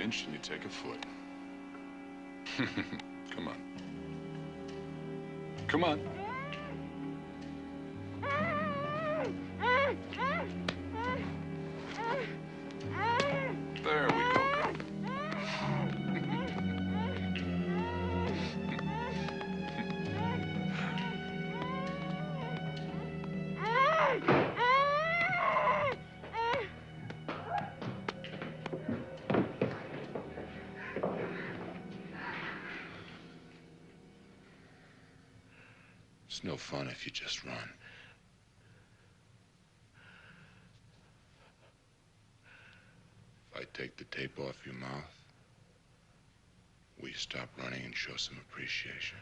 inch and you take a foot. Come on. Come on. There we go. It's no fun if you just run. If I take the tape off your mouth, will you stop running and show some appreciation?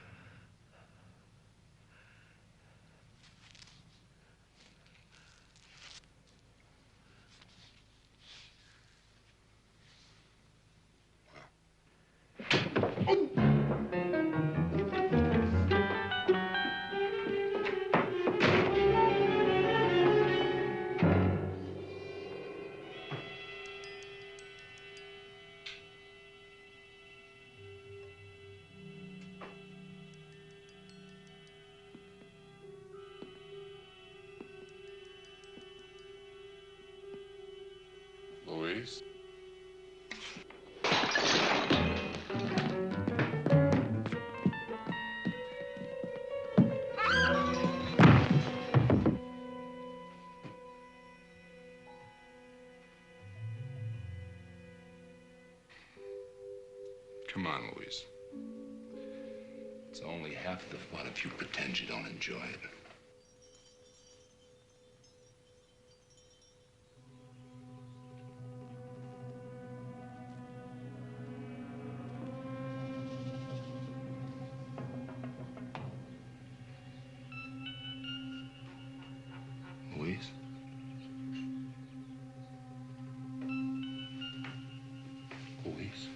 Louise? Come on, Louise. It's only half the fun if you pretend you don't enjoy it. Louise? Louise?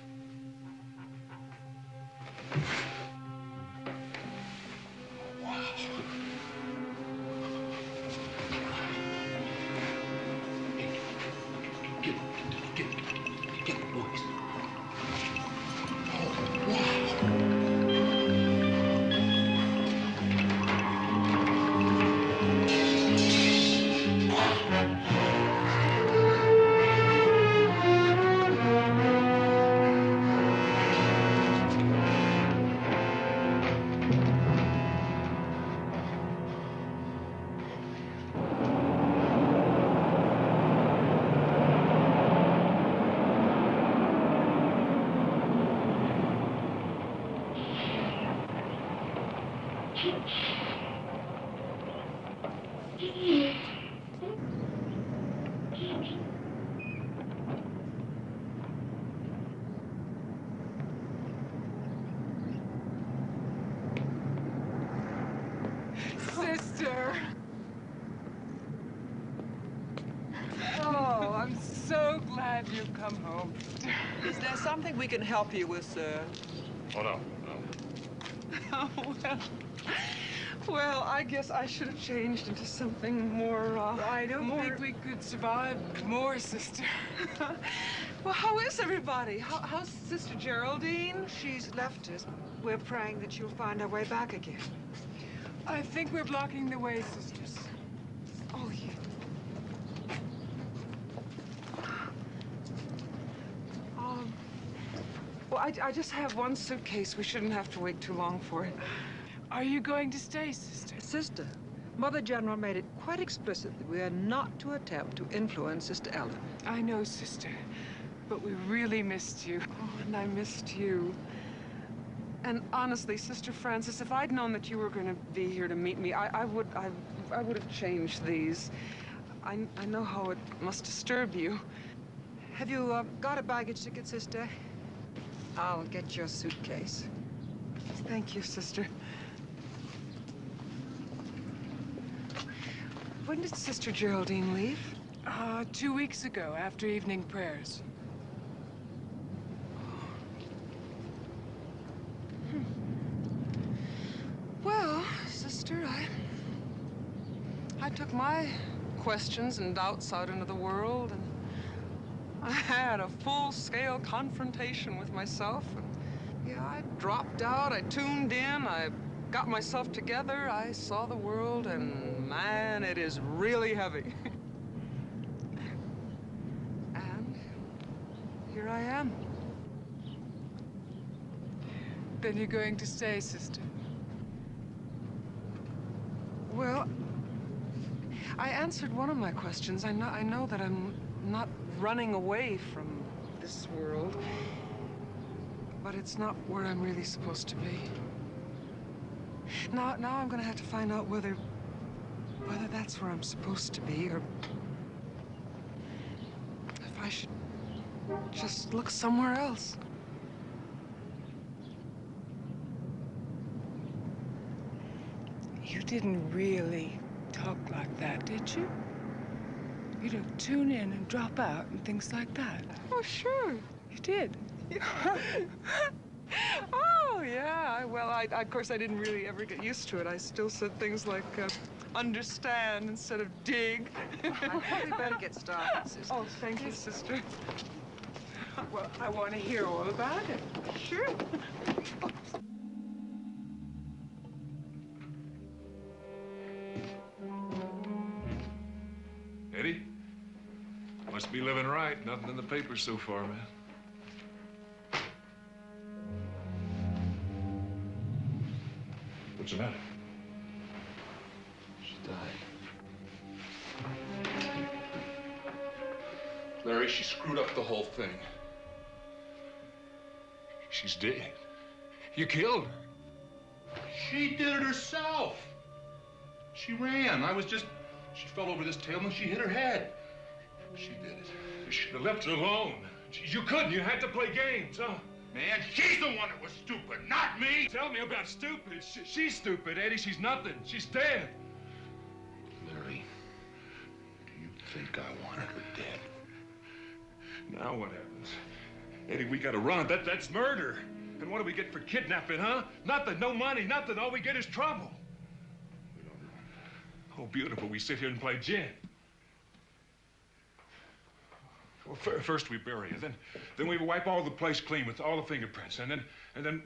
Sister! Oh, I'm so glad you've come home. Is there something we can help you with, sir? Oh, no, Oh, well, I guess I should have changed into something more, I don't think we could survive more, sister. Well, how is everybody? How's Sister Geraldine? She's left us. We're praying that she'll find her way back again. I think we're blocking the way, sisters. Oh, yeah. Well, I just have one suitcase. We shouldn't have to wait too long for it. Are you going to stay, sister? Sister, Mother General made it quite explicit that we are not to attempt to influence Sister Ella. I know, sister, but we really missed you. Oh, and I missed you. And honestly, Sister Francis, if I'd known that you were going to be here to meet me, I would have changed these. I know how it must disturb you. Have you got a baggage ticket, Sister? I'll get your suitcase. Thank you, sister. When did Sister Geraldine leave? 2 weeks ago, after evening prayers. Well, sister, I took my questions and doubts out into the world, and had a full-scale confrontation with myself. And, yeah, I dropped out, I tuned in, I got myself together, I saw the world, and man, it is really heavy. And here I am. Then you're going to stay, sister? Well, I answered one of my questions. I know that I'm not running away from this world, but it's not where I'm really supposed to be. Now I'm gonna have to find out whether that's where I'm supposed to be, or if I should just look somewhere else. You didn't really talk like that, did you? You don't tune in and drop out and things like that. Oh, sure. You did. Oh, yeah. Well, of course, I didn't really ever get used to it. I still said things like, understand instead of dig. I probably better get started, sister. Oh, thank you, sister. Well, I want to hear all about it. Sure. Eddie? Must be living right. Nothing in the papers so far, man. What's the matter? She died. Larry, she screwed up the whole thing. She's dead. You killed her. She did it herself. She ran. She fell over this table and she hit her head. She did it. You should have left her alone. You couldn't. You had to play games, huh? Man, she's the one that was stupid, not me. Tell me about stupid. She's stupid, Eddie. She's nothing. She's dead. Larry, do you think I wanted her dead? Now what happens? Eddie, we gotta run. That's murder. And what do we get for kidnapping, huh? Nothing. No money. Nothing. All we get is trouble. We don't run. Oh, beautiful. We sit here and play gin. Well, first we bury her. Then we wipe all the place clean with all the fingerprints. And then...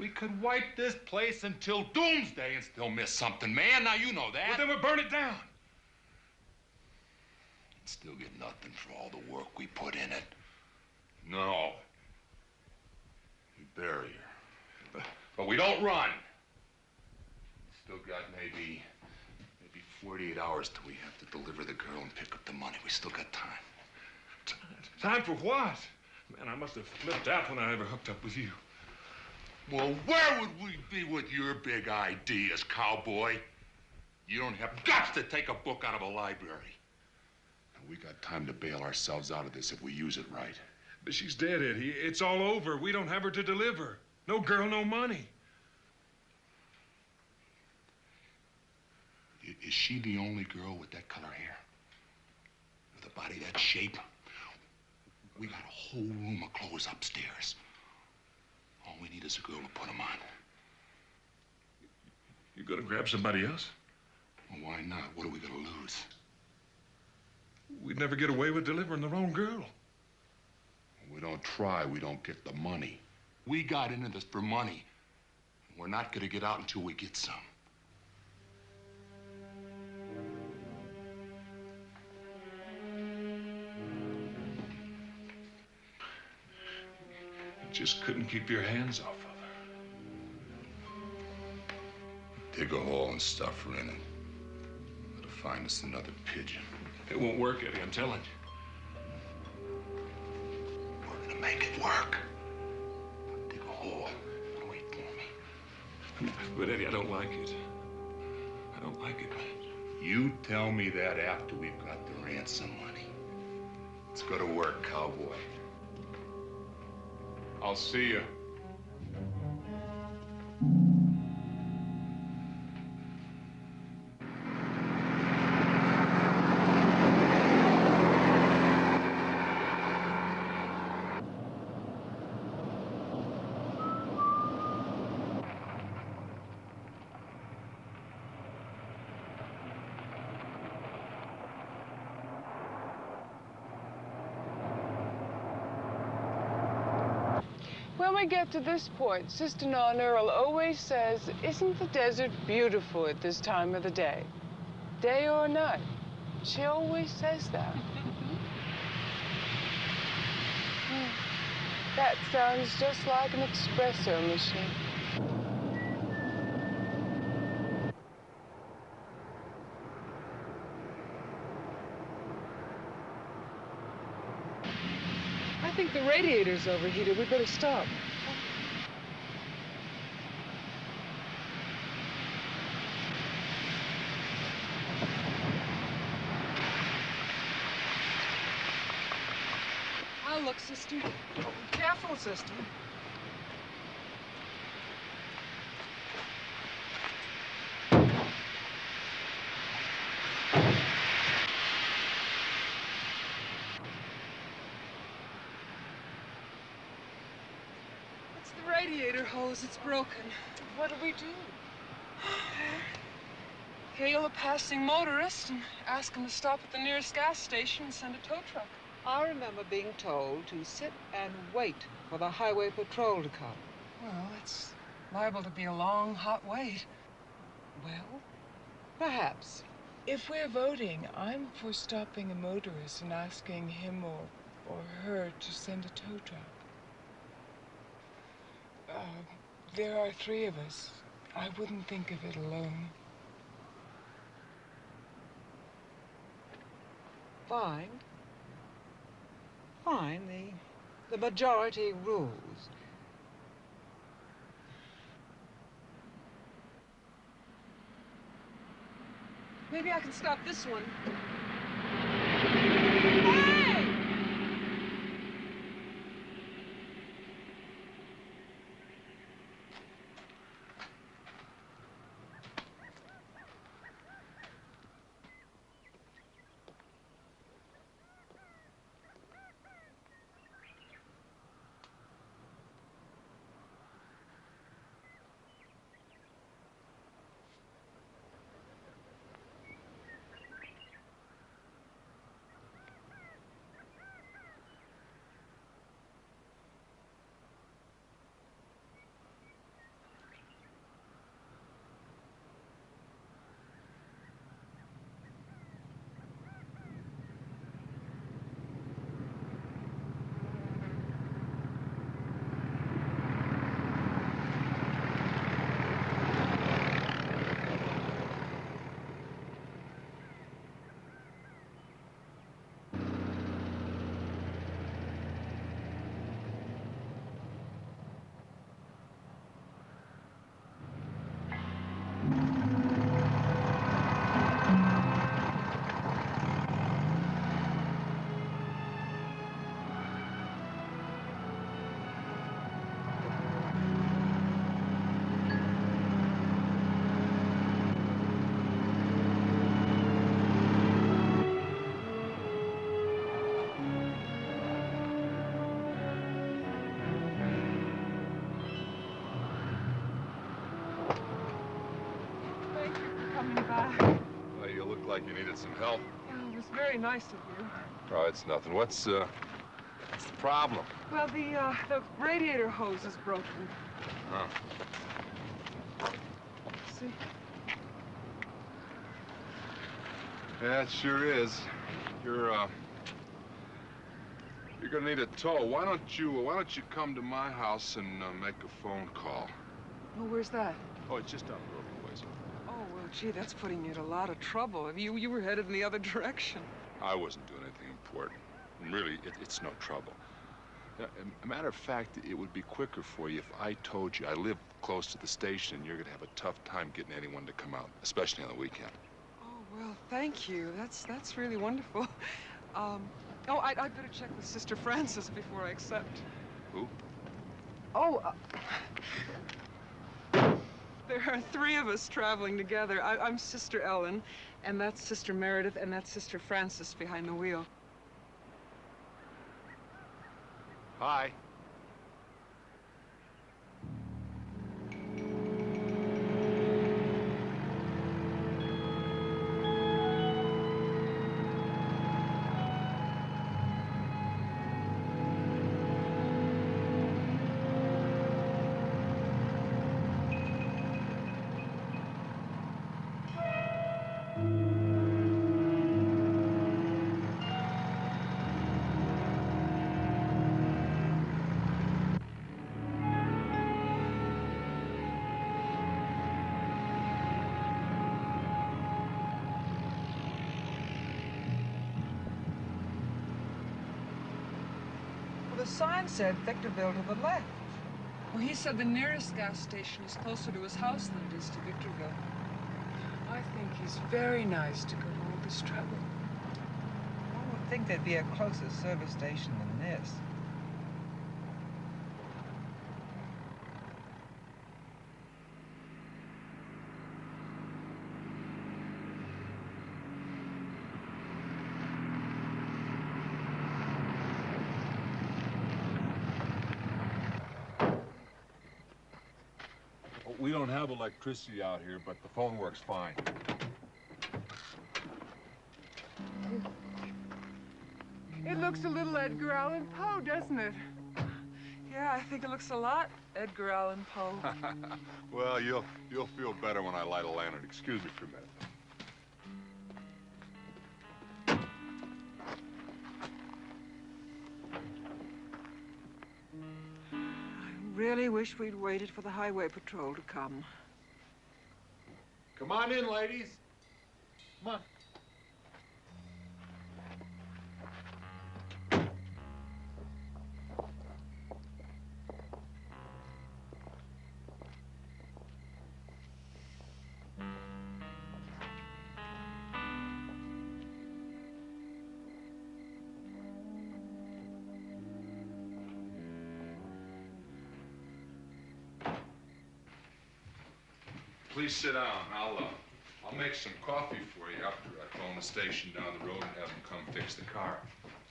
We could wipe this place until doomsday and still miss something, man. Now you know that. Well, then we'll burn it down. And still get nothing for all the work we put in it. No. We bury her. But we don't run. Still got maybe 48 hours till we have to deliver the girl and pick up the money. We still got time. Time for what? Man, I must have flipped out when I ever hooked up with you. Well, where would we be with your big ideas, cowboy? You don't have guts to take a book out of a library. And we got time to bail ourselves out of this if we use it right. But she's dead, Eddie. It's all over. We don't have her to deliver. No girl, no money. Is she the only girl with that color hair? With a body that shape? We got a whole room of clothes upstairs. All we need is a girl to put them on. You gonna grab somebody else? Well, why not? What are we gonna lose? We'd never get away with delivering the wrong girl. We don't try, we don't get the money. We got into this for money. We're not gonna get out until we get some. You just couldn't keep your hands off of her. Dig a hole and stuff her in it. It'll find us another pigeon. It won't work, Eddie, I'm telling you. We're gonna make it work. Dig a hole and wait for me. But, Eddie, I don't like it. I don't like it. You tell me that after we've got the ransom money. Let's go to work, cowboy. I'll see you. when we get to this point, Sister Non Earl always says, isn't the desert beautiful at this time of the day? Day or night? She always says that. That sounds just like an espresso machine. I think the radiator's overheated. We better stop. I'll look, sister. Careful, sister. It's the radiator hose. It's broken. What do we do? Hail a passing motorist and ask him to stop at the nearest gas station and send a tow truck. I remember being told to sit and wait for the highway patrol to come. Well, it's liable to be a long, hot wait. Well, perhaps. If we're voting, I'm for stopping a motorist and asking him or her to send a tow truck. There are 3 of us. I wouldn't think of it alone. Fine. Fine. The majority rules. Maybe I can stop this one. Well, you look like you needed some help. Oh, it was very nice of you. Oh, it's nothing. What's the problem? Well, the radiator hose is broken. Huh. See? Yeah, it sure is. You're gonna need a tow. Why don't you come to my house and make a phone call? Oh, where's that? Oh, it's just down the road a ways. Oh, well, gee, that's putting you in a lot of trouble. You were headed in the other direction. I wasn't doing anything important. And really, it's no trouble. A matter of fact, it would be quicker for you if I told you I live close to the station and you're gonna have a tough time getting anyone to come out, especially on the weekend. Oh, well, thank you. That's really wonderful. Oh, I'd better check with Sister Frances before I accept. Who? Oh, there are 3 of us traveling together. I'm Sister Ellen, and that's Sister Meredith, and that's Sister Frances behind the wheel. Hi. Well, the sign said Victorville to the left. Well, he said the nearest gas station is closer to his house than it is to Victorville. I think he's very nice to go to all this trouble. I would think there'd be a closer service station than this. We don't have electricity out here, but the phone works fine. It looks a little Edgar Allan Poe, doesn't it? Yeah, I think it looks a lot Edgar Allan Poe. Well, you'll feel better when I light a lantern. Excuse me for a minute. I really wish we'd waited for the highway patrol to come. Come on in, ladies. Come on. Please sit down. I'll make some coffee for you after I phone the station down the road and have them come fix the car.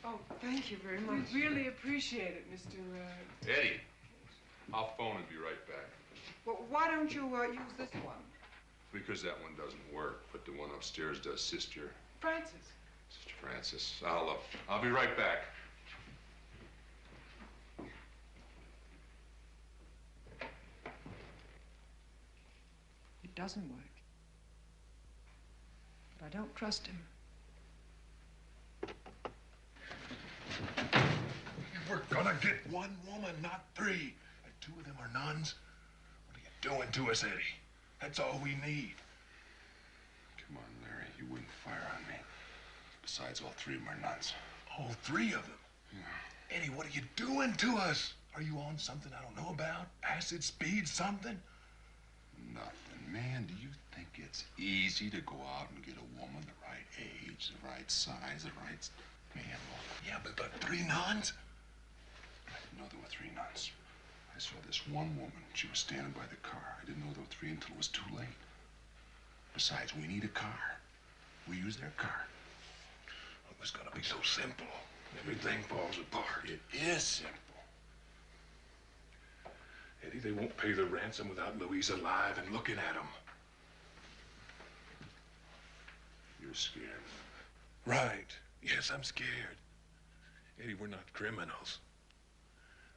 Oh, thank you very much. We really appreciate it, Mr. Eddie, I'll phone and be right back. Well, why don't you use this one? Because that one doesn't work, but the one upstairs does. Sister Francis. Francis. I'll be right back. It doesn't work. But I don't trust him. We're gonna get one woman, not three. And two of them are nuns. What are you doing to us, Eddie? That's all we need. Come on, Larry. You wouldn't fire on me. Besides, all three of them are nuns. All three of them? Yeah. Eddie, what are you doing to us? Are you on something I don't know about? Acid, speed, something? Nothing. Man, do you think it's easy to go out and get a woman the right age, the right size, the right... Man, look. Yeah, but three nuns? I didn't know there were three nuns. I saw this one woman. She was standing by the car. I didn't know there were three until it was too late. Besides, we need a car. We use their car. It was gonna be so simple. Everything falls apart. It is simple. Eddie, they won't pay the ransom without Louise alive and looking at them. You're scared. Right. Yes, I'm scared. Eddie, we're not criminals.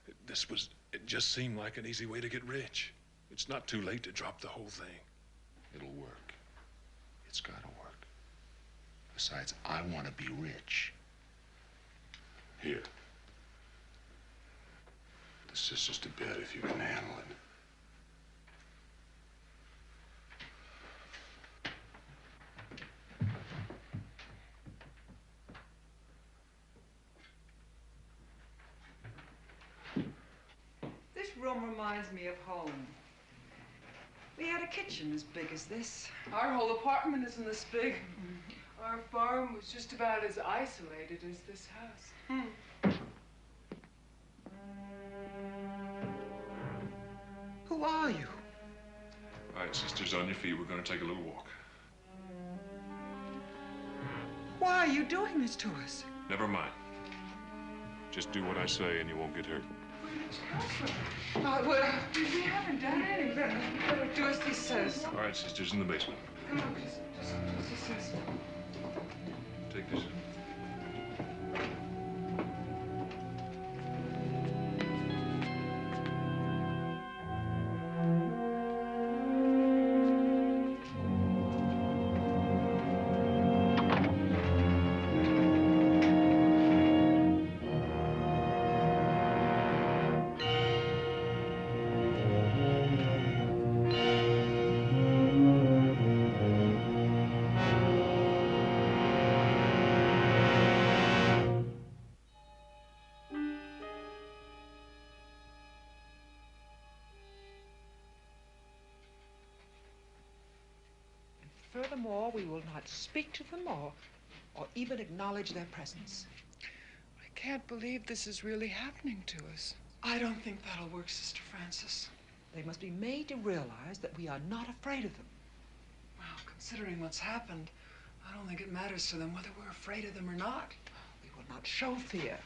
It just seemed like an easy way to get rich. It's not too late to drop the whole thing. It'll work. It's gotta work. Besides, I want to be rich. Here. The sister's to bed if you can handle it. This room reminds me of home. We had a kitchen as big as this. Our whole apartment isn't this big. Our farm was just about as isolated as this house. Who are you? All right, sisters, on your feet. We're gonna take a little walk. Why are you doing this to us? Never mind. Just do what I say and you won't get hurt. Where did you come from? Well, we haven't done anything. Better do as he says. All right, sisters, in the basement. Come on, just do as he says. Take this. furthermore, we will not speak to them or even acknowledge their presence. I can't believe this is really happening to us. I don't think that'll work, Sister Francis. They must be made to realize that we are not afraid of them. Well, considering what's happened, I don't think it matters to them whether we're afraid of them or not. We will not show fear.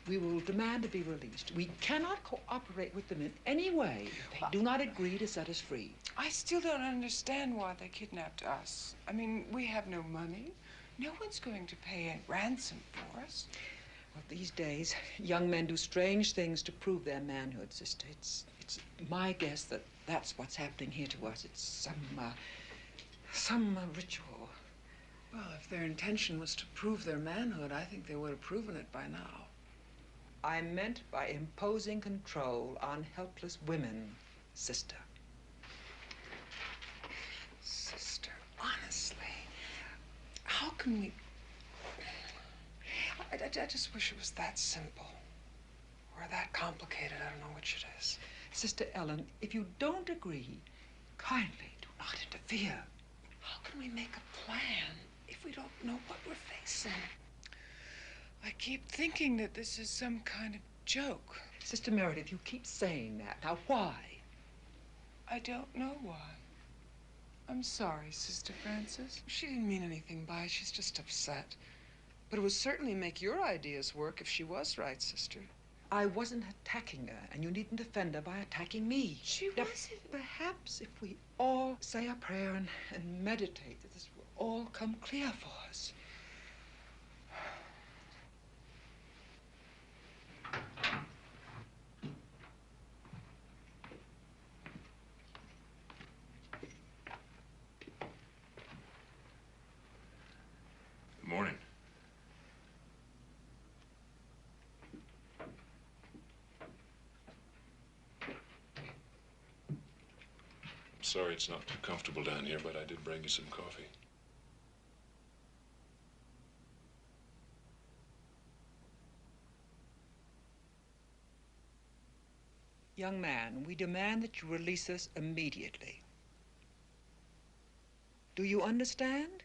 We will demand to be released. We cannot cooperate with them in any way if they do not agree to set us free. I still don't understand why they kidnapped us. I mean, we have no money. No one's going to pay a ransom for us. Well, these days, young men do strange things to prove their manhood, sister. It's my guess that that's what's happening here to us. It's some ritual. Well, if their intention was to prove their manhood, I think they would have proven it by now. I meant by imposing control on helpless women, sister. Sister, honestly, how can we... I just wish it was that simple. Or that complicated. I don't know which it is. Sister Ellen, if you don't agree, kindly do not interfere. How can we make a plan if we don't know what we're facing? I keep thinking that this is some kind of joke. Sister Meredith, you keep saying that. Now, why? I don't know why. I'm sorry, Sister Francis. She didn't mean anything by it. She's just upset. But it would certainly make your ideas work if she was right, sister. I wasn't attacking her, and you needn't defend her by attacking me. She Now, wasn't. perhaps if we all say a prayer and meditate, that this will all come clear for us. Good morning. I'm sorry it's not too comfortable down here, but I did bring you some coffee. Young man, we demand that you release us immediately. Do you understand?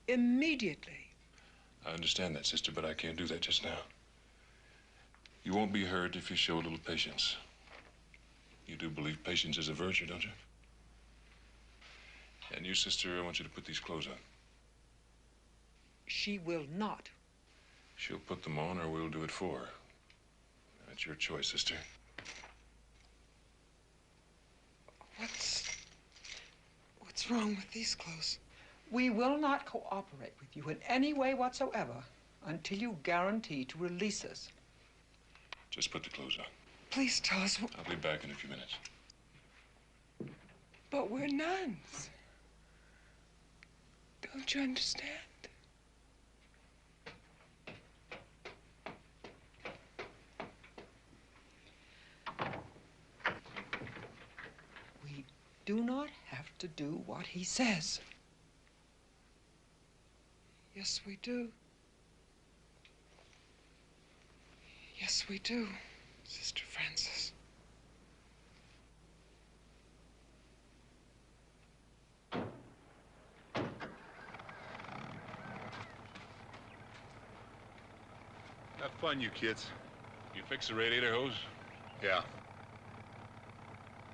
Immediately. I understand that, sister, but I can't do that just now. You won't be hurt if you show a little patience. You do believe patience is a virtue, don't you? And you, sister, I want you to put these clothes on. She will not. She'll put them on or we'll do it for her. That's your choice, sister. What's wrong with these clothes? We will not cooperate with you in any way whatsoever until you guarantee to release us. Just put the clothes on. Please tell us what... I'll be back in a few minutes. But we're nuns. Don't you understand? We do not have to do what he says. Yes, we do. Yes, we do, Sister Francis. Have fun, you kids. You fix the radiator hose? Yeah.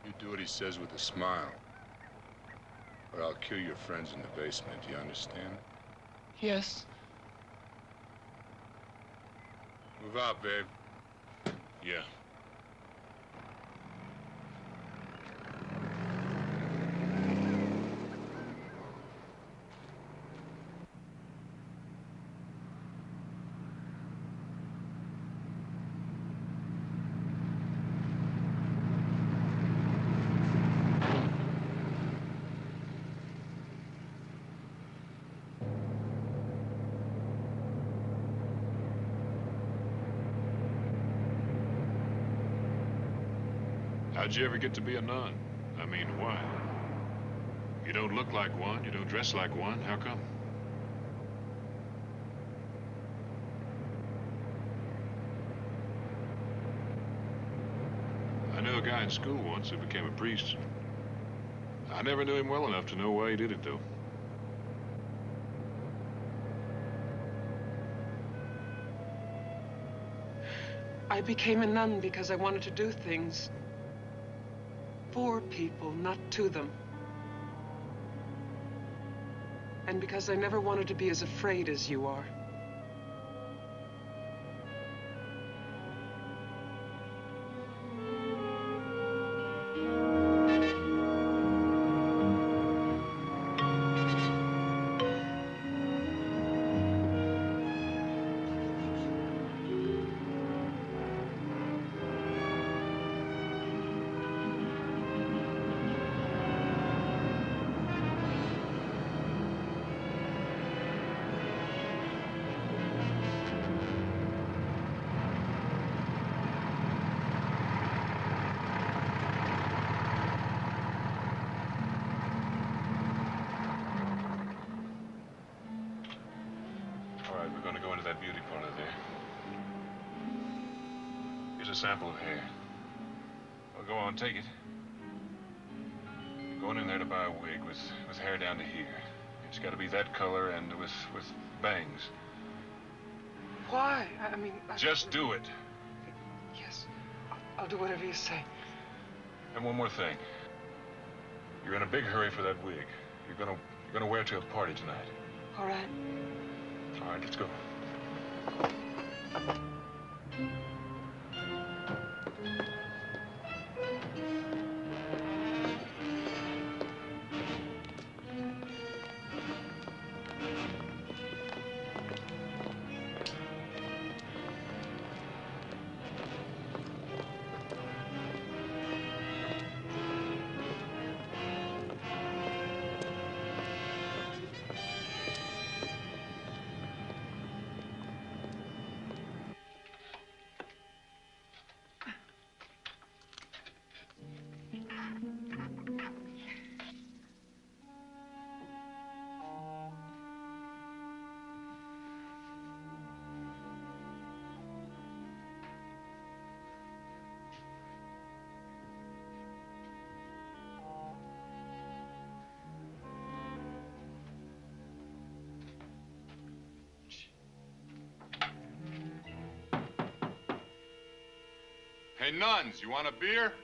You do what he says with a smile. Or I'll kill your friends in the basement, do you understand? Yes. Move out, babe. Yeah. How'd you ever get to be a nun? I mean, why? You don't look like one, you don't dress like one. How come? I knew a guy in school once who became a priest. I never knew him well enough to know why he did it, though. I became a nun because I wanted to do things for people, not to them. And because I never wanted to be as afraid as you are. We're going to go into that beauty parlor there. Here's a sample of hair. Well, go on, take it. You're going in there to buy a wig with hair down to here. It's got to be that color and with bangs. Why? I mean... Just do it. Yes. I'll do whatever you say. And one more thing. You're in a big hurry for that wig. You're gonna wear it to a party tonight. All right. All right, let's go. Hey, nuns, you want a beer?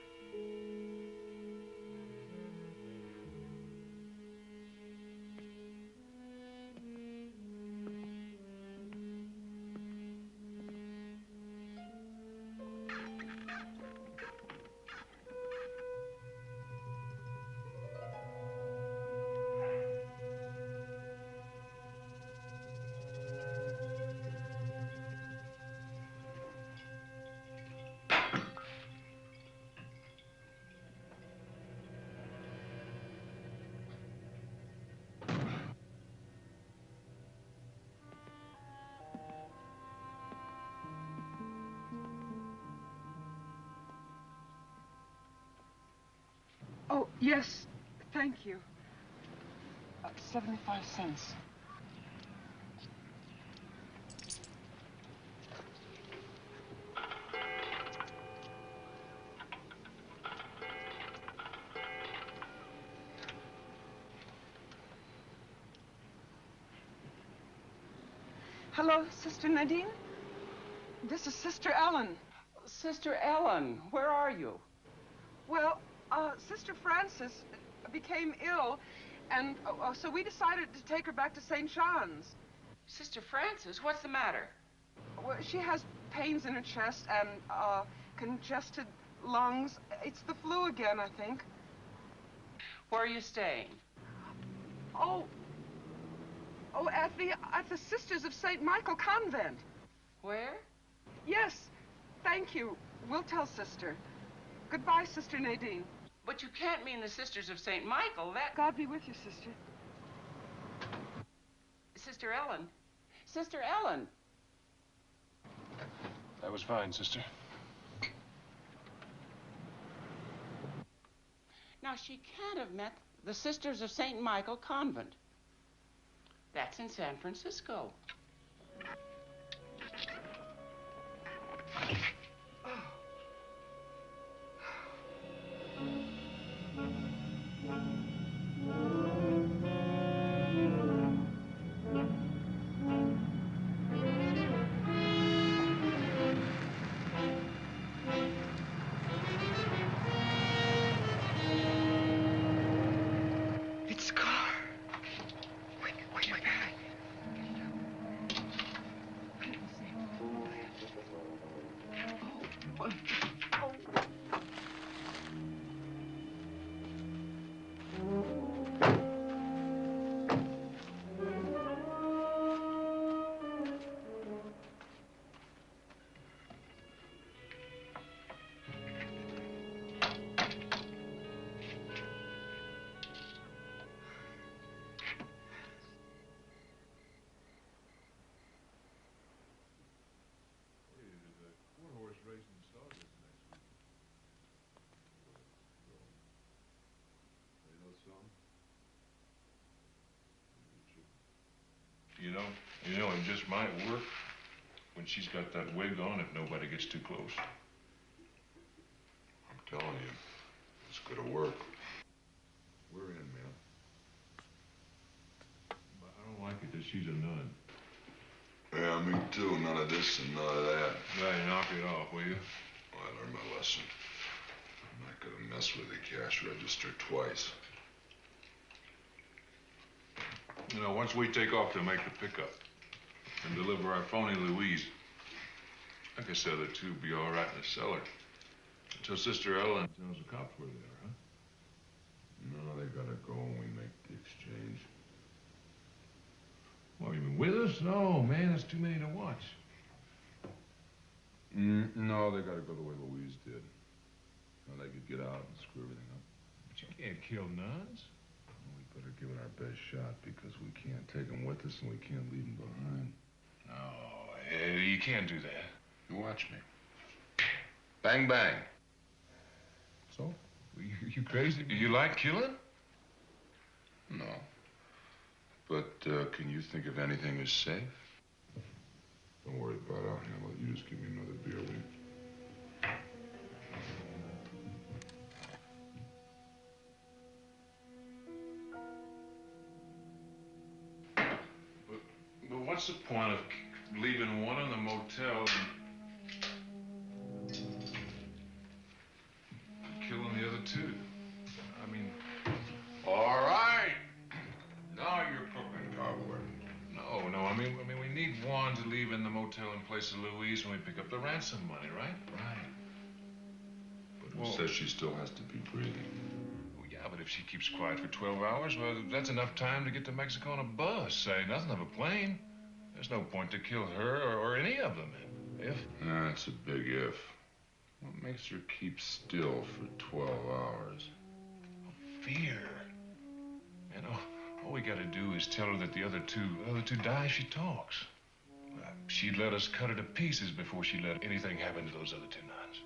Oh, yes. Thank you. 75 cents. Hello, Sister Nadine? This is Sister Ellen. Sister Ellen, where are you? Well, Sister Frances became ill, and so we decided to take her back to St. John's. Sister Frances, what's the matter? Well, she has pains in her chest and congested lungs. It's the flu again, I think. Where are you staying? Oh, at the Sisters of St. Michael Convent. Where? Yes, thank you. We'll tell Sister. Goodbye, Sister Nadine. But you can't mean the Sisters of St. Michael. That... God be with you, Sister. Sister Ellen. Sister Ellen. That was fine, sister. Now, she can't have met the Sisters of St. Michael Convent. That's in San Francisco. You know, it just might work when she's got that wig on if nobody gets too close. I'm telling you, it's gonna work. We're in, man. But I don't like it that she's a nun. Yeah, me too. None of this and none of that. Hey, knock it off, will you? Well, I learned my lesson. I'm not gonna mess with the cash register twice. You know, once we take off to make the pickup and deliver our phony Louise, I guess the other two will be all right in the cellar. Until Sister Ellen tells the cops where they are, huh? No, they gotta go when we make the exchange. What, you mean with us? No, man, that's too many to watch. No, they gotta go the way Louise did. Now they could get out and screw everything up. But you can't kill nuns. We better give it our best shot because we can't take them with us and we can't leave them behind. No, you can't do that. You watch me. Bang, bang. So? You crazy? Do you like killing? No. But can you think of anything as safe? Don't worry about it. I'll handle it. You just give me another beer, will you? But what's the point of leaving one in the motel and killing the other two? I mean... All right. Now you're cooking, cowboy. No, I mean we need Juan to leave in the motel in place of Louise when we pick up the ransom money, right? Right. But who says she still has to be breathing? Well, yeah, but if she keeps quiet for 12 hours, well, that's enough time to get to Mexico on a bus, say nothing of a plane. There's no point to kill her or any of them, if. That's a big if. What makes her keep still for 12 hours? Fear. You know, all we gotta do is tell her that the other two die if she talks. She'd let us cut her to pieces before she let anything happen to those other two nuns.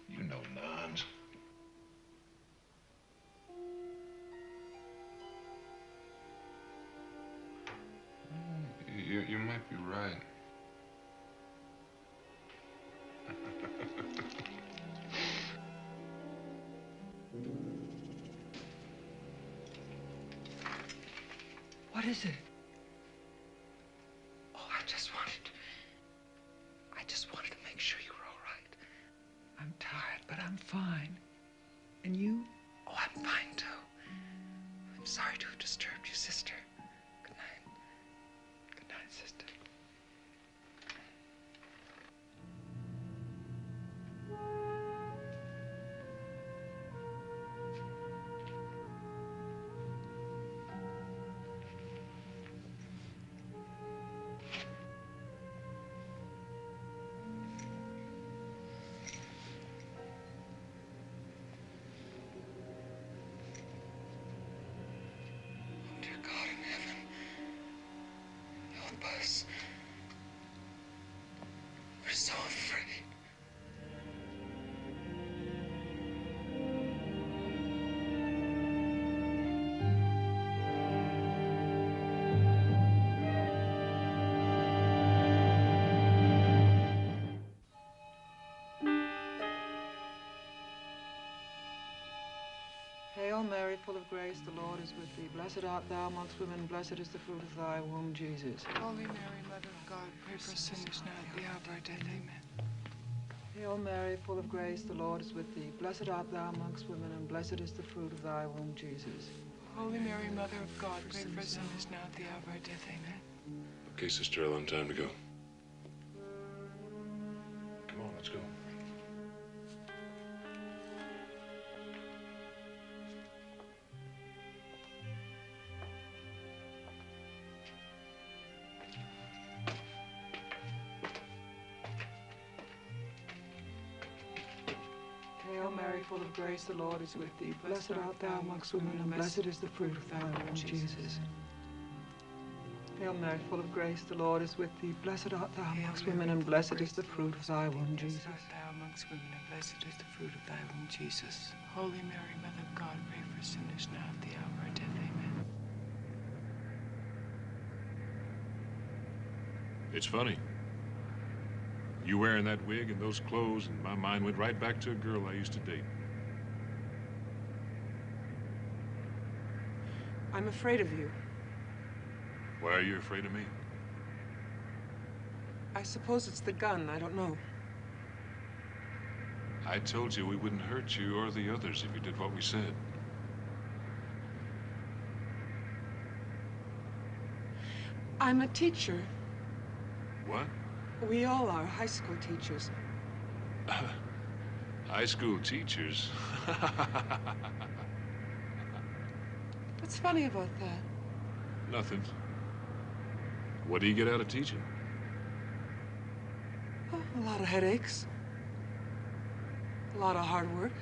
You know nuns. You might be right. What is it? Oh, I just wanted to make sure you were all right. I'm tired, but I'm fine. And you? Oh, I'm fine, too. I'm sorry to have disturbed you, sister. Good night. Good night, sister. Dear God in heaven, help us. We're so afraid. Hail Mary, full of grace, the Lord is with thee. Blessed art thou amongst women, blessed is the fruit of thy womb, Jesus. Holy Mary, Mother of God, pray for us sinners now at the hour of our death. Amen. Hail Mary, full of grace, the Lord is with thee. Blessed art thou amongst women, and blessed is the fruit of thy womb, Jesus. Holy Mary, Mother of God, pray for us sinners now at the hour of our death. Amen. Okay, Sister Ellen, time to go. Come on, let's go. Hail Mary, full of grace, the Lord is with thee. Blessed art thou amongst women, and blessed is the fruit of thy womb, Jesus. Hail Mary, full of grace, the Lord is with thee. Blessed art thou amongst women, and blessed is the fruit of thy womb, Jesus. Blessed art thou amongst women, and blessed is the fruit of thy womb, Jesus. Holy Mary, Mother of God, pray for sinners now at the hour of our death. Amen. It's funny. You wearing that wig and those clothes, and my mind went right back to a girl I used to date. I'm afraid of you. Why are you afraid of me? I suppose it's the gun. I don't know. I told you we wouldn't hurt you or the others if you did what we said. I'm a teacher. What? We all are high school teachers. High school teachers? What's funny about that? Nothing. What do you get out of teaching? Oh, a lot of headaches. A lot of hard work.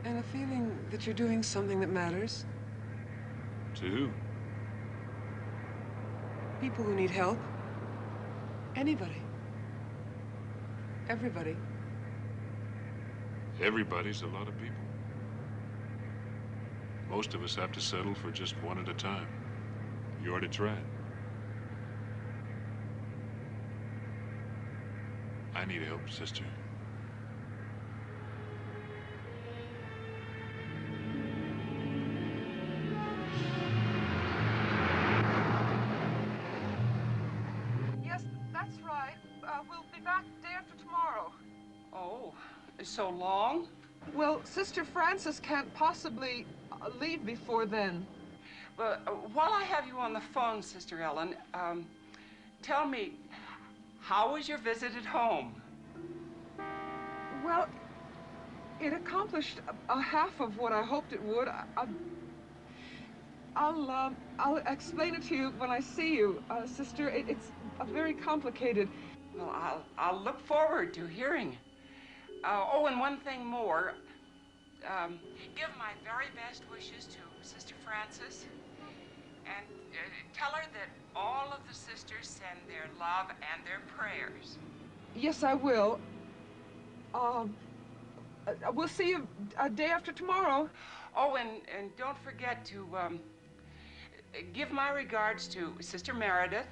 And a feeling that you're doing something that matters. To who? People who need help. Anybody. Everybody. Everybody's a lot of people. Most of us have to settle for just one at a time. You already tried. I need help, sister. Yes, that's right. We'll be back day after tomorrow. Oh, so long? Well, Sister Frances can't possibly leave before then. Well, while I have you on the phone, Sister Ellen, tell me, how was your visit at home? Well, it accomplished a half of what I hoped it would. I'll explain it to you when I see you, Sister. It's very complicated. Well, I'll look forward to hearing. Oh, and one thing more. Give my very best wishes to Sister Frances, and tell her that all of the sisters send their love and their prayers. Yes, I will. We'll see you a day after tomorrow. Oh, and don't forget to give my regards to Sister Meredith.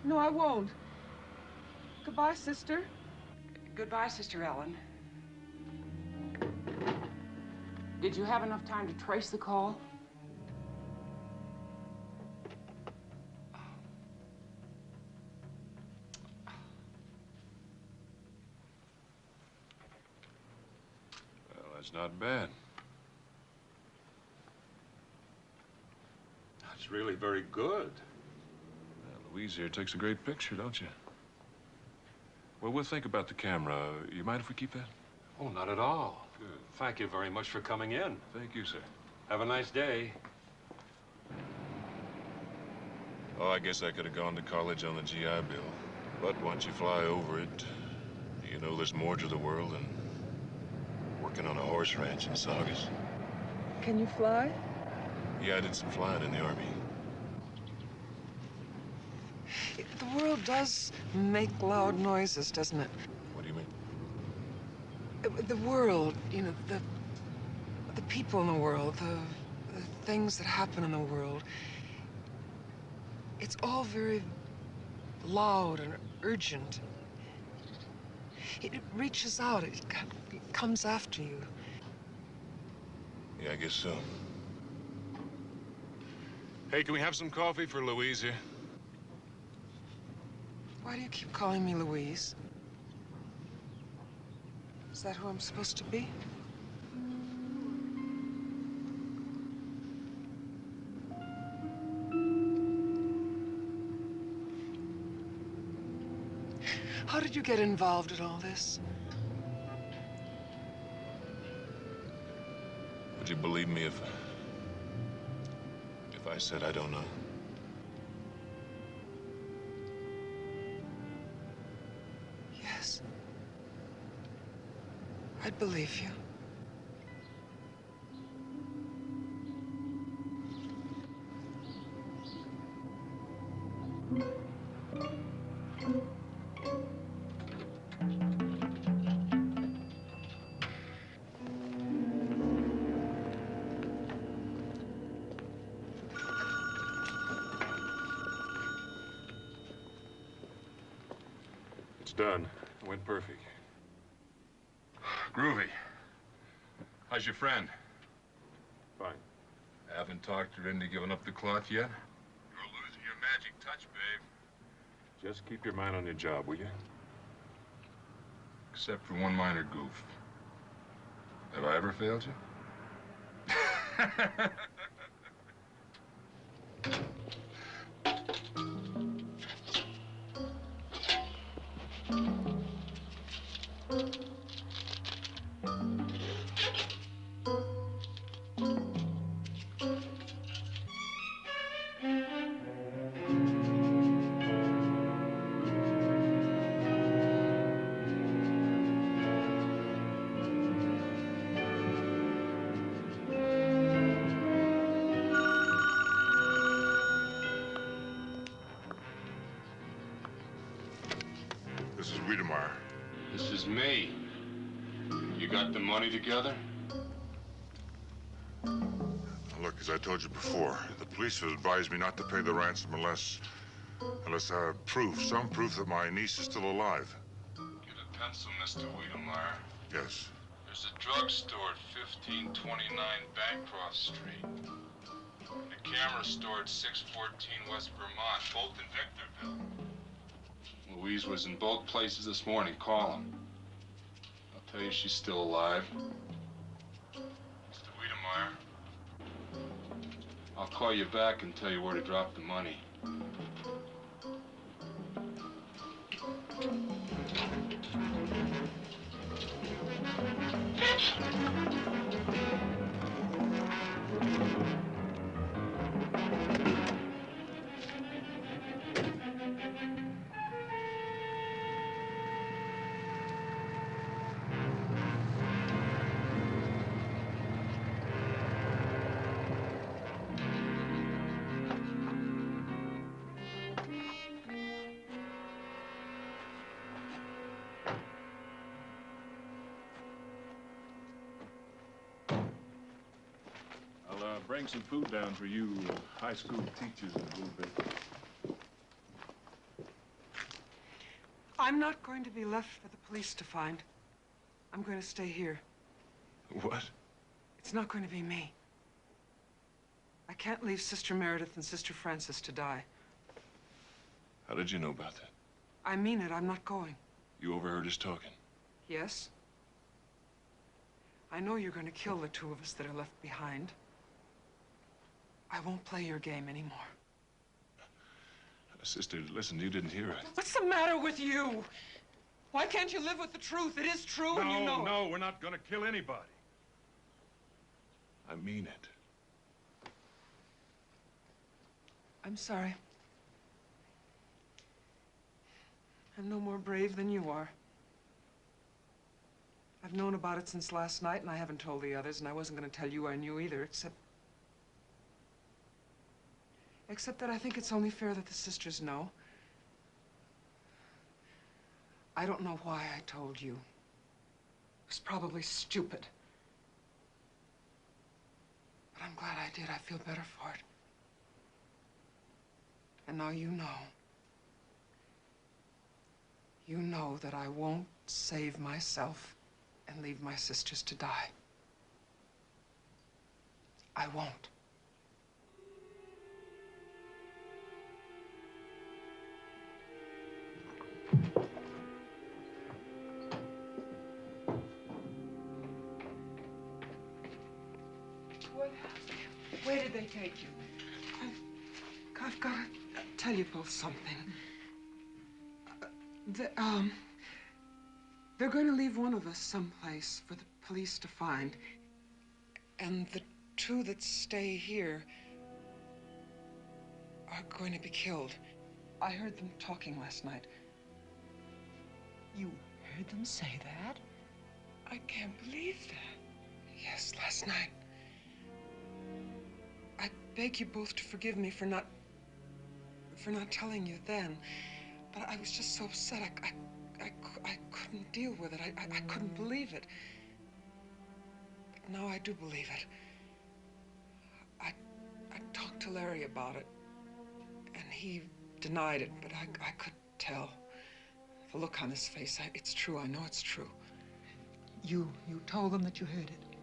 No, I won't. Goodbye, Sister. Goodbye, Sister Ellen. Did you have enough time to trace the call? Well, that's not bad. That's really very good. Louise here takes a great picture, don't you? Well, we'll think about the camera. You mind if we keep that? Oh, not at all. Good. Thank you very much for coming in. Thank you, sir. Have a nice day. Oh, I guess I could have gone to college on the GI Bill. But once you fly over it, you know there's more to the world than working on a horse ranch in Saugus. Can you fly? Yeah, I did some flying in the Army. The world does make loud noises, doesn't it? What do you mean? The world, you know, the people in the world, the things that happen in the world. It's all very loud and urgent. It reaches out, it comes after you. Yeah, I guess so. Hey, can we have some coffee for Louise here? Why do you keep calling me Louise? Is that who I'm supposed to be? How did you get involved in all this? Would you believe me if I said I don't know? Yes. I'd believe you. It's done. It went perfect. Groovy. How's your friend? Fine. Haven't talked her into giving up the cloth yet? You're losing your magic touch, babe. Just keep your mind on your job, will you? Except for one minor goof. Have I ever failed you? This is Wiedemeyer. This is me. You got the money together? Look, as I told you before, the police have advised me not to pay the ransom unless I have proof, some proof that my niece is still alive. Get a pencil, Mr. Wiedemeyer. Yes. There's a drugstore at 1529 Bancroft Street. And a camera store at 614 West Vermont, both in Victorville. Louise was in both places this morning. Call him. I'll tell you she's still alive. Mr. Wiedemeyer, I'll call you back and tell you where to drop the money. Bring some food down for you high school teachers in a little bit. I'm not going to be left for the police to find. I'm going to stay here. What? It's not going to be me. I can't leave Sister Meredith and Sister Frances to die. How did you know about that? I mean it. I'm not going. You overheard us talking. Yes? I know you're going to kill the two of us that are left behind. I won't play your game anymore. Sister, listen, you didn't hear it. What's the matter with you? Why can't you live with the truth? It is true and you know it. No, we're not gonna kill anybody. I mean it. I'm sorry. I'm no more brave than you are. I've known about it since last night, and I haven't told the others, and I wasn't going to tell you I knew either, except that I think it's only fair that the sisters know. I don't know why I told you. It was probably stupid. But I'm glad I did. I feel better for it. And now you know. You know that I won't save myself and leave my sisters to die. I won't. Where did they take you? I've got to tell you both something. They're going to leave one of us someplace for the police to find. And the two that stay here are going to be killed. I heard them talking last night. You heard them say that? I can't believe that. Yes, last night. I beg you both to forgive me for not telling you then. But I was just so upset. I couldn't deal with it. I couldn't believe it. But now I do believe it. I talked to Larry about it, and he denied it, but I could tell. The look on his face, it's true. I know it's true. You told them that you heard it?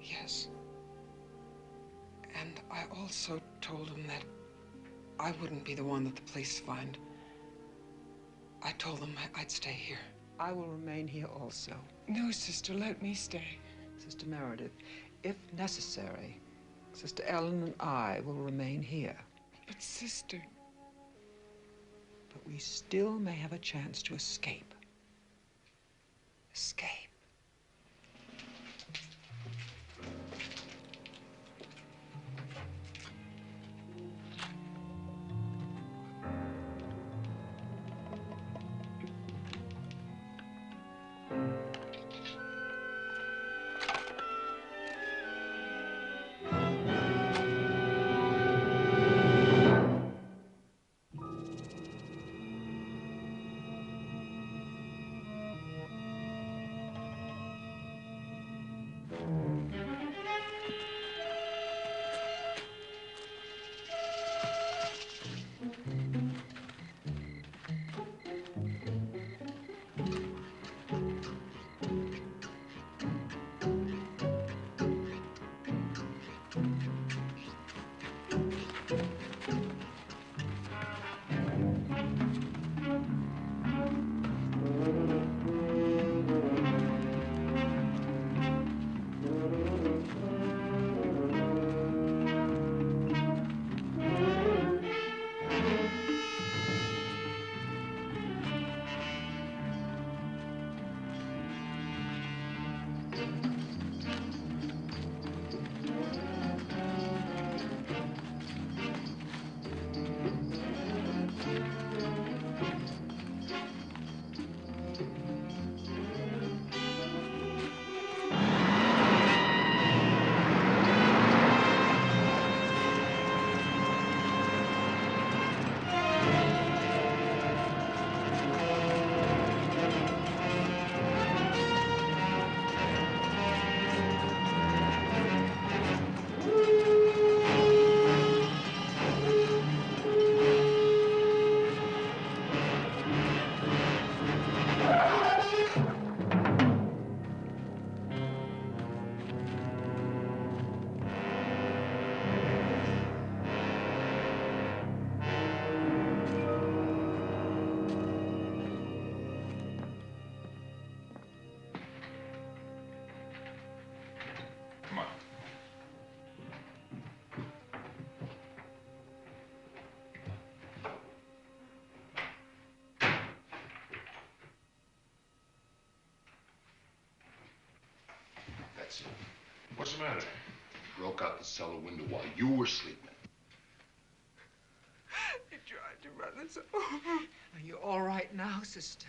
Yes. And I also told him that I wouldn't be the one that the police find. I told them I'd stay here. I will remain here also. No, sister, let me stay. Sister Meredith, if necessary, Sister Ellen and I will remain here. But, sister... But we still may have a chance to escape. Escape. Come on. That's it. What's the matter? Broke out the cellar window while you were sleeping. He tried to run us over. Are you all right now, sister?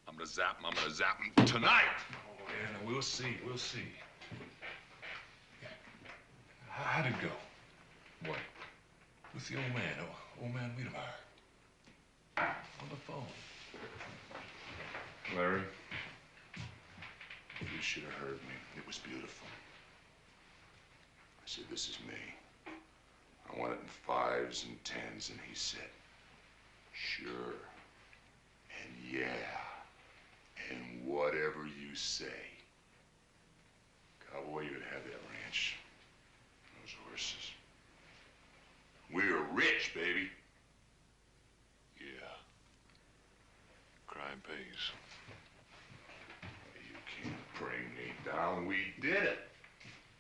I'm gonna zap him tonight. Oh, yeah, no, we'll see. We'll see. How'd it go? What? With the old man, old man Wiedemeyer. On the phone. Larry, you should have heard me. It was beautiful. I said, this is me. I want it in 5s and 10s, and he said, sure, and yeah, and whatever you say. Cowboy, you'd have that ranch, those horses. We're rich, baby. Yeah. Crime pays. You can't bring me down. We did it.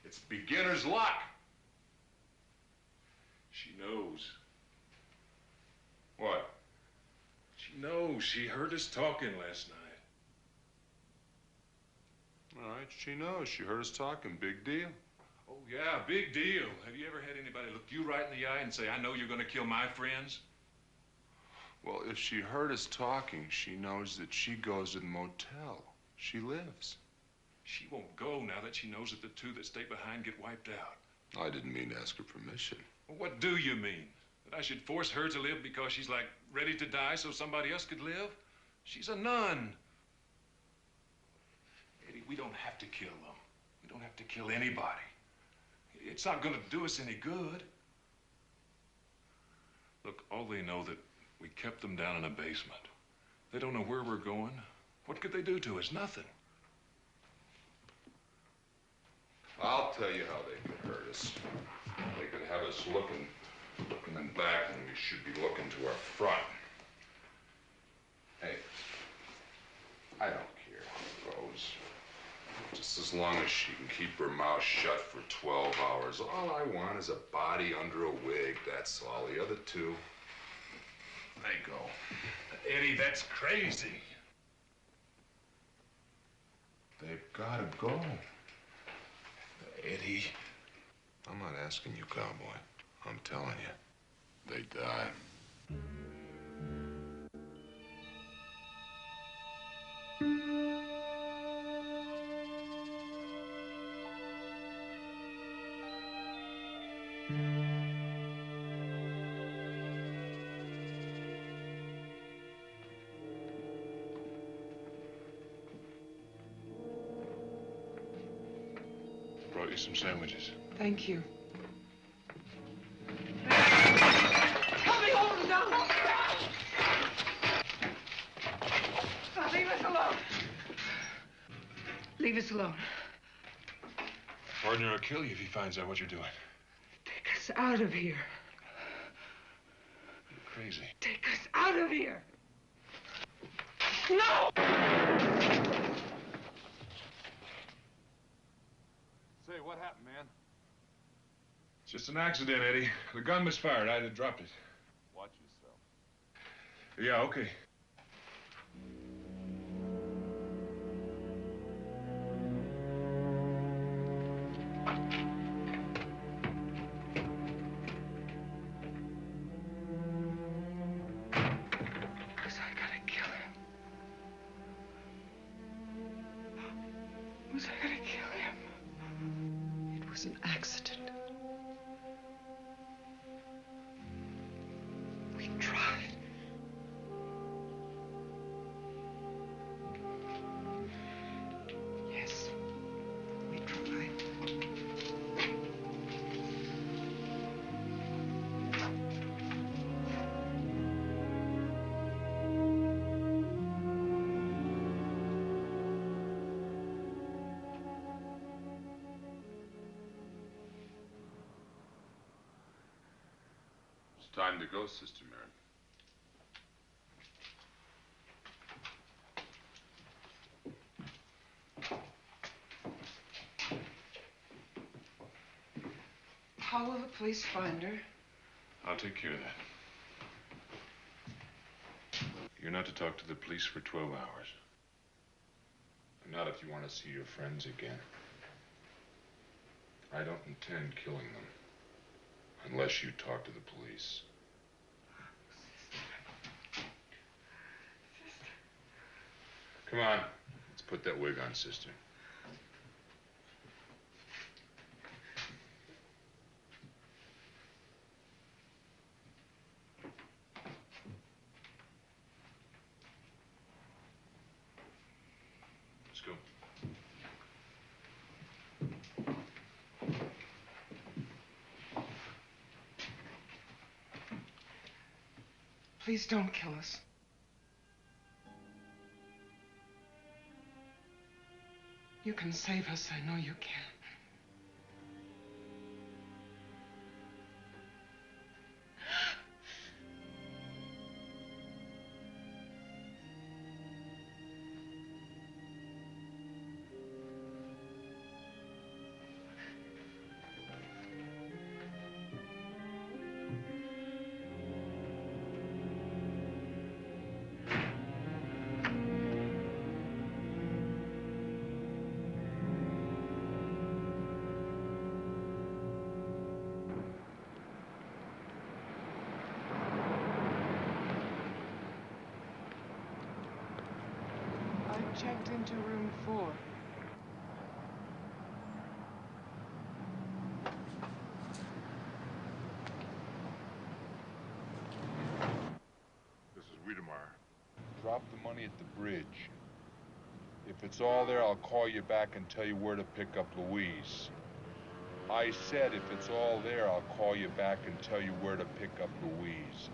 It's beginner's luck. She knows. What? She knows. She heard us talking last night. All right, she knows. She heard us talking. Big deal. Oh, yeah, big deal. Have you ever had anybody look you right in the eye and say, I know you're going to kill my friends? Well, if she heard us talking, she knows that she goes to the motel. She lives. She won't go now that she knows that the two that stay behind get wiped out. I didn't mean to ask her permission. Well, what do you mean? That I should force her to live because she's like ready to die so somebody else could live? She's a nun. Eddie, we don't have to kill them. We don't have to kill anybody. It's not going to do us any good. Look, all they know that we kept them down in a basement. They don't know where we're going. What could they do to us? Nothing. I'll tell you how they could hurt us. They could have us looking in back when we should be looking to our front. Hey, I don't care how it goes. Just as long as she can keep her mouth shut for 12 hours. All I want is a body under a wig, that's all. The other two, they go. Eddie, that's crazy. They've gotta go. Eddie. I'm not asking you, cowboy. I'm telling you. They die. Brought you some sandwiches. Thank you. Help me hold him down! Leave us alone. Leave us alone. Partner will kill you if he finds out what you're doing. Take us out of here. You're crazy. Take us out of here. No! Say, what happened, man? It's just an accident, Eddie. The gun misfired. I had dropped it. Watch yourself. Yeah, okay. Was I gonna kill him? Was I gonna kill him? It was an accident. We tried. Yes, we tried. It's time to go, Sister Mary. How will the police find her? I'll take care of that. You're not to talk to the police for 12 hours. Not if you want to see your friends again. I don't intend killing them. Unless you talk to the police. Come on. Let's put that wig on, sister. Let's go. Please don't kill us. You can save us. I know you can. I checked into room 4. This is Wiedemeyer. Drop the money at the bridge. If it's all there, I'll call you back and tell you where to pick up Louise. I said if it's all there, I'll call you back and tell you where to pick up Louise.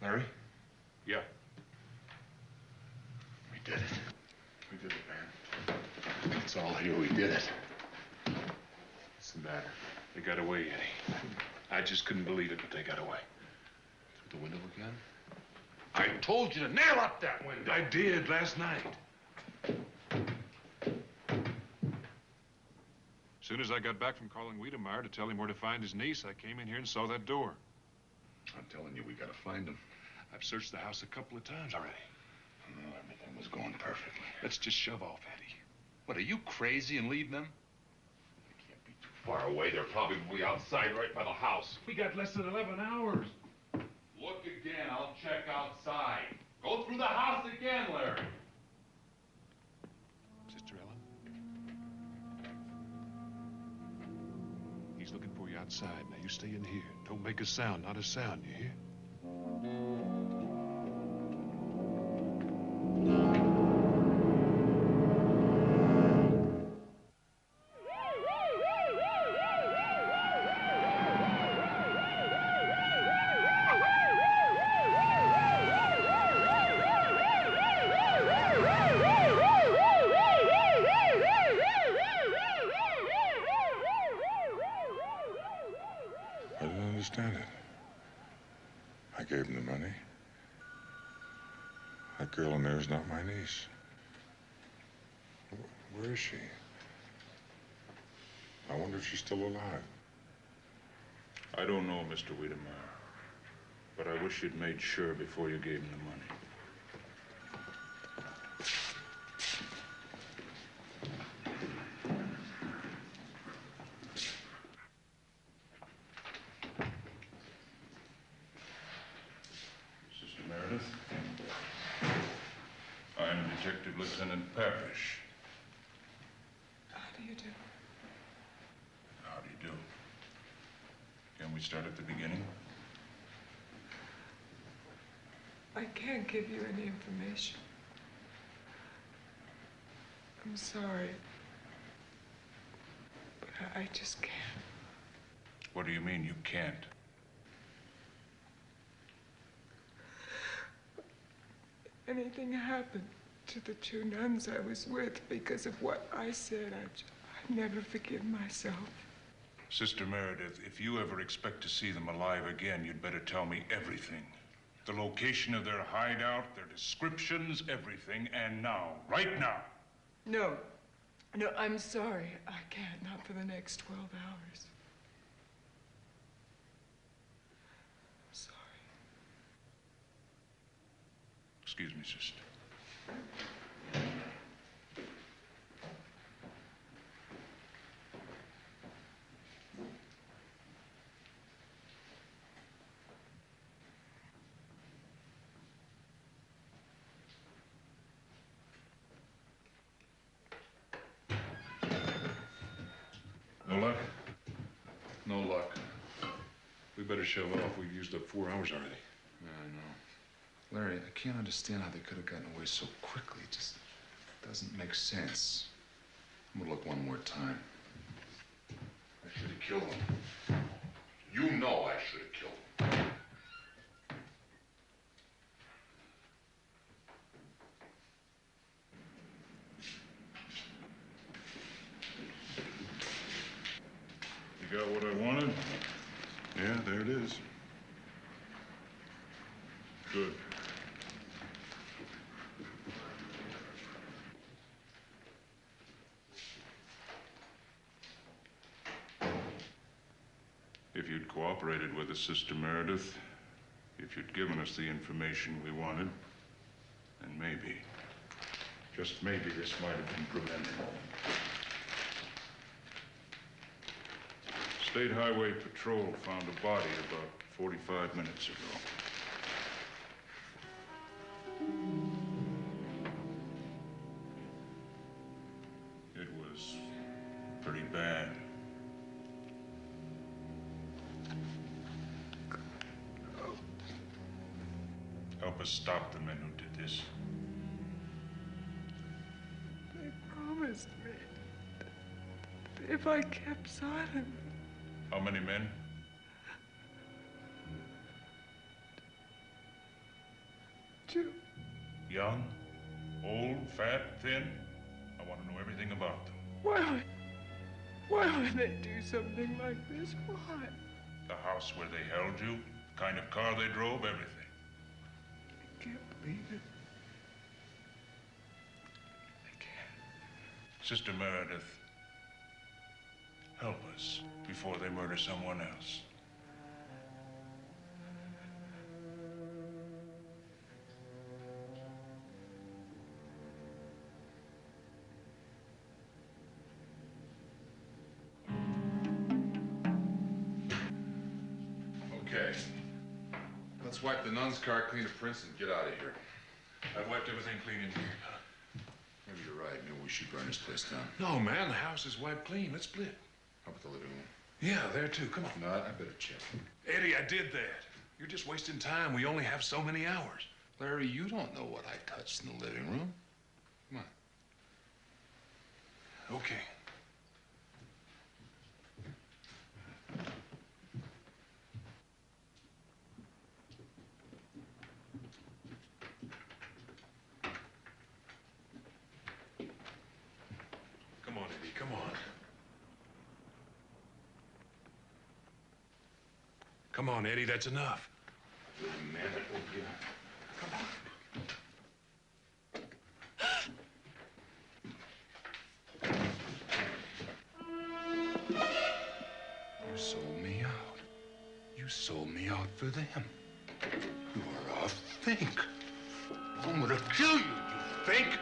Larry? Yeah. We did it. We did it, man. It's all here. We did it. What's the matter? They got away, Eddie. I just couldn't believe it, but they got away. Through the window again? I told you to nail up that window. I did last night. As soon as I got back from calling Wiedemeyer to tell him where to find his niece, I came in here and saw that door. I'm telling you, we gotta find him. I've searched the house a couple of times already. Oh, everything was going perfectly. Let's just shove off, Eddie. What, are you crazy and leave them? They can't be too far away? They're probably outside right by the house. We got less than 11 hours. Look again. I'll check outside. Go through the house again, Larry. Sister Ellen? He's looking for you outside. Now you stay in here. Don't make a sound, not a sound, you hear? I didn't understand it. I gave him the money. That girl in there is not my niece. Where is she? I wonder if she's still alive. I don't know, Mr. Wiedemeyer, but I wish you'd made sure before you gave him the money. Sister Meredith, I'm Detective Lieutenant Parrish. How do you do? How do you do? Can we start at the beginning? I can't give you any information. I'm sorry. But I just can't. What do you mean you can't? Anything happened to the two nuns I was with because of what I said, I never forgive myself. Sister Meredith, if you ever expect to see them alive again, you'd better tell me everything. The location of their hideout, their descriptions, everything, and now, right now. No, I'm sorry. I can't, not for the next 12 hours. I'm sorry. Excuse me, sister. No luck? No luck. We better shove off. We've used up 4 hours already. Yeah, I know. Larry, I can't understand how they could have gotten away so quickly. It just doesn't make sense. I'm gonna look one more time. I should have killed him. You know I should have killed him. You got what I wanted? Yeah, there it is. Good. If you'd cooperated with us, Sister Meredith, if you'd given us the information we wanted, then maybe, just maybe, this might have been prevented. State Highway Patrol found a body about 45 minutes ago. It was pretty bad. Help us stop the men who did this. They promised me that if I kept silent. How many men? 2. Young? Old? Fat? Thin? I want to know everything about them. Why would they do something like this? Why? The house where they held you, the kind of car they drove, everything. I can't believe it. I can't. Sister Meredith, help us before they murder someone else. Okay. Let's wipe the nun's car, clean the prints, and get out of here. I've wiped everything clean in here. Maybe you're right. Maybe we should burn this place down. No, man, the house is wiped clean. Let's split. How about the living room? Yeah, there too. Come on. No, I better check. Eddie, I did that. You're just wasting time. We only have so many hours. Larry, you don't know what I touched in the living room. Come on. Okay. Come on, Eddie, come on. Come on, Eddie, that's enough. Wait a minute, will you? Come on. You sold me out. You sold me out for them. You're a fake. I'm gonna kill you, you fake.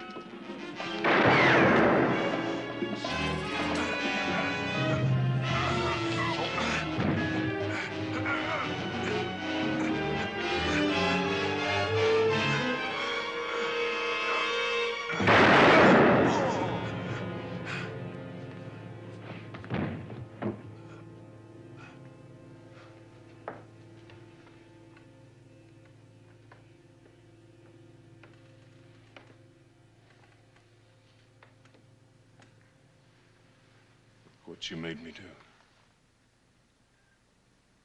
What you made me do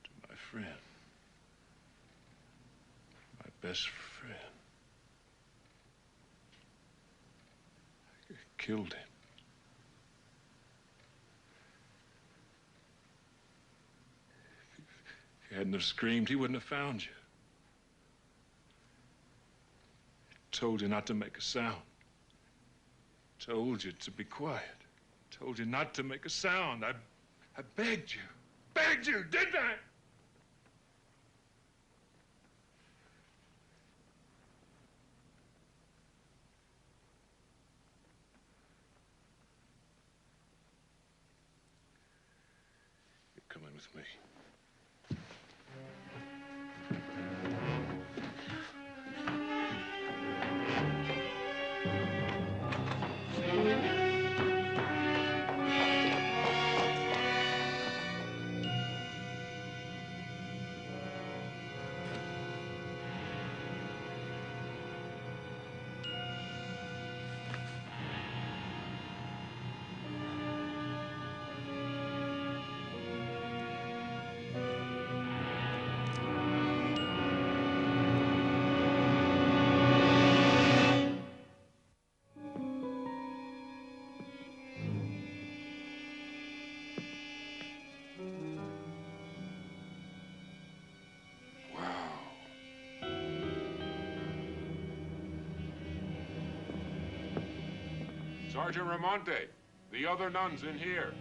to my friend, my best friend. I killed him. If you hadn't have screamed, he wouldn't have found you. I told you not to make a sound. Told you to be quiet. Told you not to make a sound. I begged you. Begged you, didn't I? You're coming with me. Sergeant Ramonte, the other nuns in here.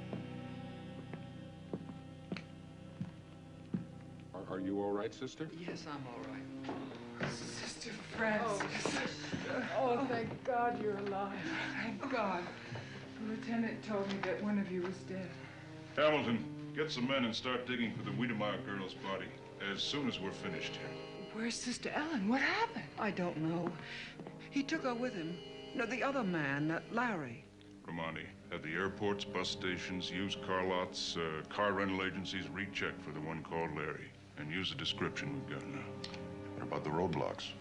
Are you all right, sister? Yes, I'm all right. Sister Francis. Oh, thank God you're alive. Thank God. The lieutenant told me that one of you was dead. Hamilton, get some men and start digging for the Wiedemeyer girl's body as soon as we're finished here. Where's Sister Ellen? What happened? I don't know. He took her with him. No, the other man, Larry. Romani, at the airports, bus stations, used car lots, car rental agencies, recheck for the one called Larry. And use the description we've got now. What about the roadblocks?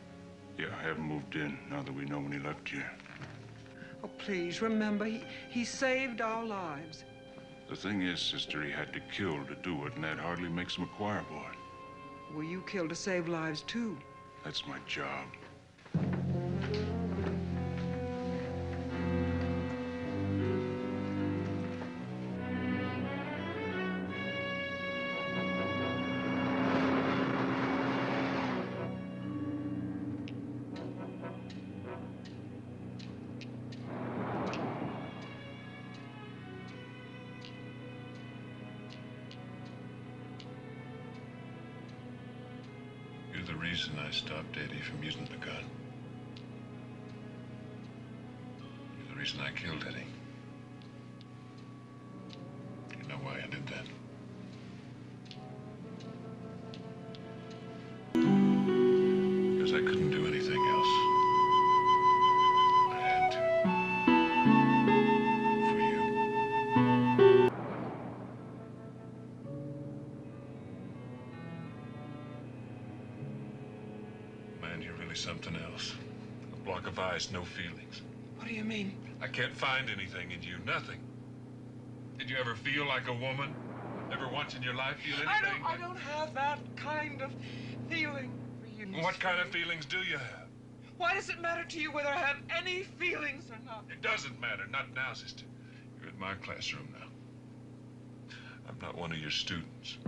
Yeah, I haven't moved in now that we know when he left here. Oh, please, remember, he saved our lives. The thing is, sister, he had to kill to do it, and that hardly makes him a choir boy. Well, you killed to save lives, too. That's my job. You're the reason I stopped Eddie from using the gun. You're the reason I killed Eddie. You know why I did that? because I couldn't do anything else. I had to. For you. Man, you're really something else. A block of ice, no feelings. What do you mean? I can't find anything in you, nothing. Did you ever feel like a woman? Ever once in your life feel anything? I don't have that kind of feeling for you. What kind of feelings do you have? Why does it matter to you whether I have any feelings or not? It doesn't matter, not now, sister. You're in my classroom now. I'm not one of your students.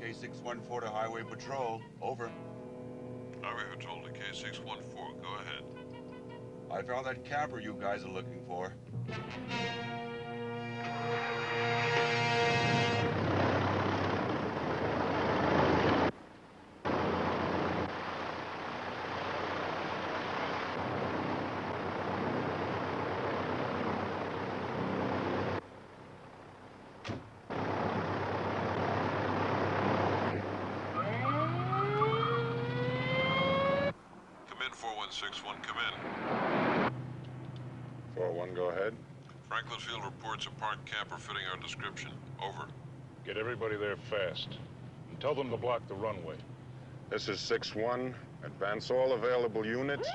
K614 to Highway Patrol. Over. Highway Patrol to K614. Go ahead. I found that camper you guys are looking for. Come in, 4161. Come in. 41, go ahead. Franklin Field reports a parked camper fitting our description. Over. Get everybody there fast. And tell them to block the runway. This is 6-1. Advance all available units.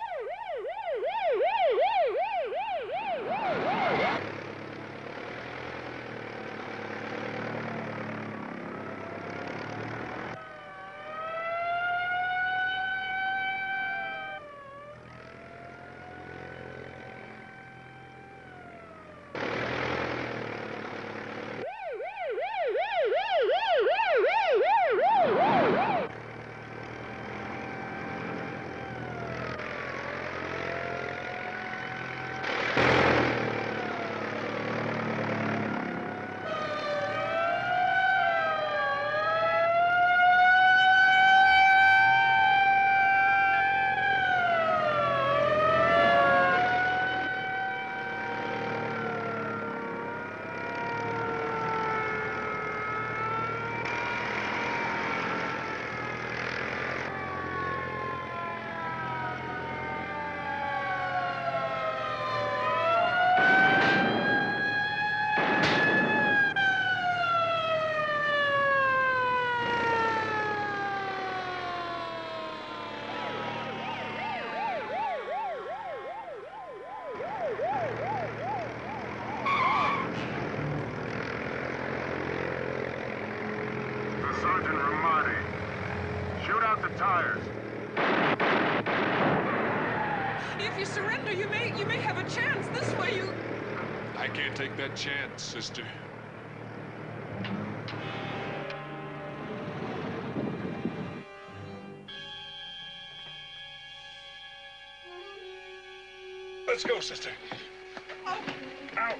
tired. If you surrender, you may have a chance. This way you... I can't take that chance, sister. Let's go, sister. Ow. Ow.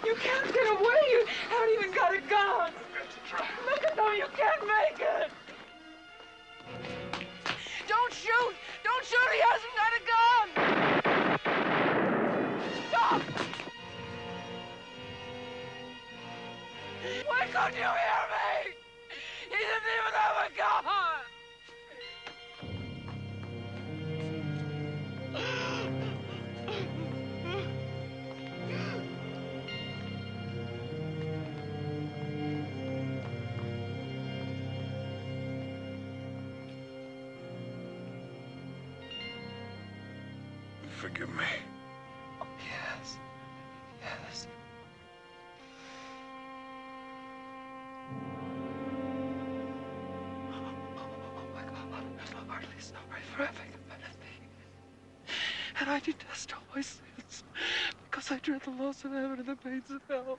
You can't get away. You haven't even got a gun. I've got to try. Look at them. You can't make it. Don't shoot. Don't shoot. He hasn't got a gun. Stop. Why couldn't you hear me? He didn't even have a gun. Forgive me. Yes. Yes. Oh my God, I'm hardly sorry for having offended thee. And I detest all my sins because I dread the loss of heaven and the pains of hell.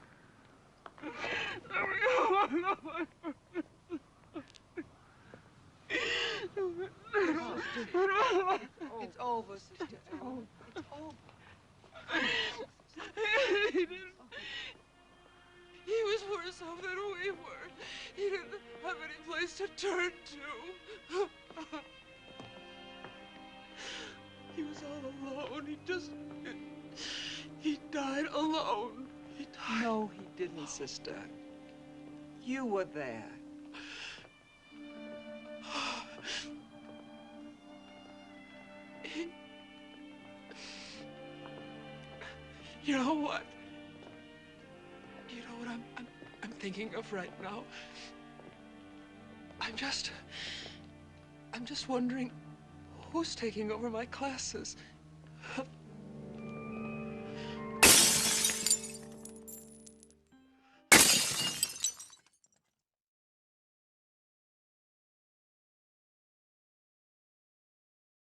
It's over, Sister Ellen. It's over. He didn't. He was worse off than we were. He didn't have any place to turn to. He was all alone. He died alone. He died. No, he didn't, Sister. You were there. You know what? You know what I'm thinking of right now? I'm just wondering who's taking over my classes.